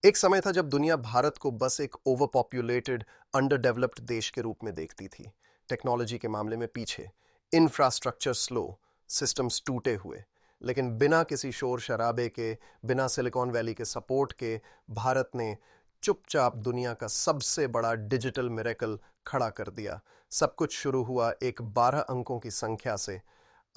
एक समय था जब दुनिया भारत को बस एक ओवर पॉपुलेटेड अंडर डेवलप्ड देश के रूप में देखती थी। टेक्नोलॉजी के मामले में पीछे, इंफ्रास्ट्रक्चर स्लो, सिस्टम्स टूटे हुए। लेकिन बिना किसी शोर शराबे के, बिना सिलिकॉन वैली के सपोर्ट के, भारत ने चुपचाप दुनिया का सबसे बड़ा डिजिटल मिरेकल खड़ा कर दिया। सब कुछ शुरू हुआ एक 12 अंकों की संख्या से।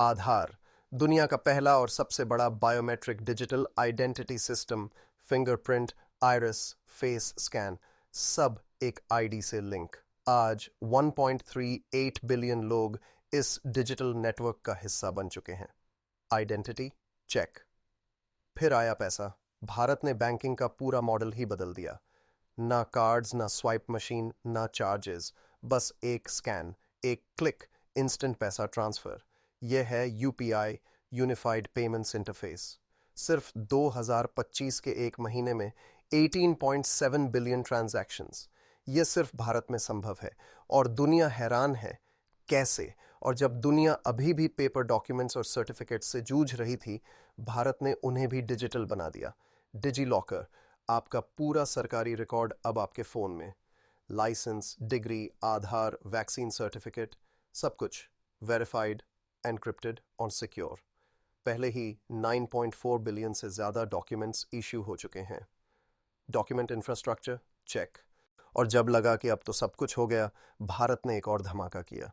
आधार, दुनिया का पहला और सबसे बड़ा biometric digital identity system. Fingerprint, iris, face scan, सब एक आईडी से लिंक। आज 1.38 बिलियन लोग इस डिजिटल नेटवर्क का हिस्सा बन चुके हैं। Identity check. फिर आया पैसा। भारत ने बैंकिंग का पूरा मॉडल ही बदल दिया। ना कार्ड्स, ना स्वाइप मशीन, ना चार्जेस, बस एक स्कैन, एक क्लिक, इंस्टेंट पैसा ट्रांसफर। यह है यूपीआई, यूनिफाइड पेमेंट्स इंटरफेस। सिर्फ 2025 के एक महीने में 18.7 बिलियन ट्रांजैक्शंस। यह सिर्फ भारत में संभव है और दुनिया हैरान है कैसे। और जब दुनिया अभी भी पेपर डॉक्यूमेंट्स और सर्टिफिकेट्स से जूझ रही थी, भारत ने उन्हें भी डिजिटल बना दिया। डिजी लॉकर, आपका पूरा सरकारी रिकॉर्ड अब आपके फ़ोन में। लाइसेंस, डिग्री, आधार, वैक्सीन सर्टिफिकेट, सब कुछ वेरीफाइड, एनक्रिप्टेड और सिक्योर। पहले ही 9.4 बिलियन से ज़्यादा डॉक्यूमेंट्स इश्यू हो चुके हैं। Document infrastructure check. और जब लगा कि अब तो सब कुछ हो गया, भारत ने एक और धमाका किया।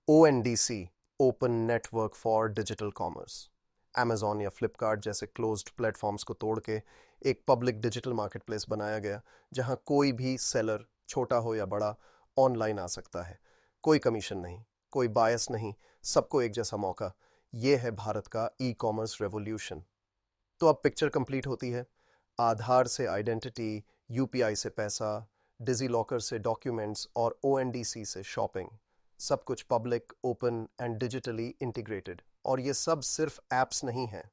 ONDC, open network for digital commerce. Amazon या फ्लिपकार्ट जैसे क्लोज्ड प्लेटफॉर्म्स को तोड़ के एक पब्लिक डिजिटल मार्केटप्लेस बनाया गया, जहां कोई भी सेलर, छोटा हो या बड़ा, ऑनलाइन आ सकता है। कोई कमीशन नहीं, कोई बायस नहीं, सबको एक जैसा मौका। ये है भारत का ई कॉमर्स रेवोल्यूशन। तो अब पिक्चर कंप्लीट होती है। आधार से आइडेंटिटी, यूपीआई से पैसा, डिजी लॉकर से डॉक्यूमेंट्स और ONDC से शॉपिंग। सब कुछ public, open and digitally integrated. और ये सब सिर्फ एप्स नहीं है,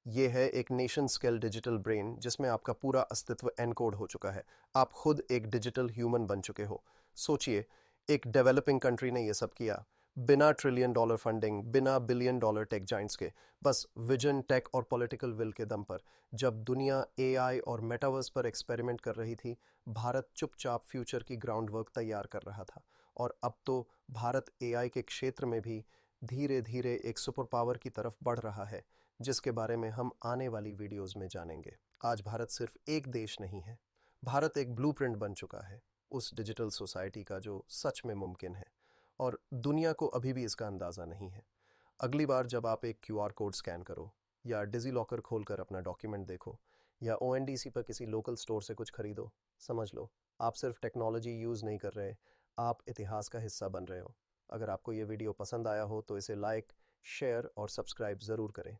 ये है एक नेशन स्केल डिजिटल ब्रेन जिसमें आपका पूरा अस्तित्व एनकोड हो चुका है। आप खुद एक डिजिटल ह्यूमन बन चुके हो। सोचिए, एक डेवलपिंग कंट्री ने ये सब किया, बिना ट्रिलियन डॉलर फंडिंग, बिना बिलियन डॉलर टेक जाइंट्स के, बस विजन, टेक और पॉलिटिकल विल के दम पर। जब दुनिया AI और मेटावर्स पर एक्सपेरिमेंट कर रही थी, भारत चुपचाप फ्यूचर की ग्राउंड वर्क तैयार कर रहा था। और अब तो भारत AI के क्षेत्र में भी धीरे धीरे एक सुपर पावर की तरफ बढ़ रहा है, जिसके बारे में हम आने वाली वीडियोस में जानेंगे। आज भारत सिर्फ एक देश नहीं है, भारत एक ब्लूप्रिंट बन चुका है उस डिजिटल सोसाइटी का जो सच में मुमकिन है। और दुनिया को अभी भी इसका अंदाज़ा नहीं है। अगली बार जब आप एक QR कोड स्कैन करो, या डिजी लॉकर खोलकर अपना डॉक्यूमेंट देखो, या ONDC पर किसी लोकल स्टोर से कुछ खरीदो, समझ लो आप सिर्फ टेक्नोलॉजी यूज़ नहीं कर रहे, आप इतिहास का हिस्सा बन रहे हो। अगर आपको ये वीडियो पसंद आया हो तो इसे लाइक, शेयर और सब्सक्राइब ज़रूर करें।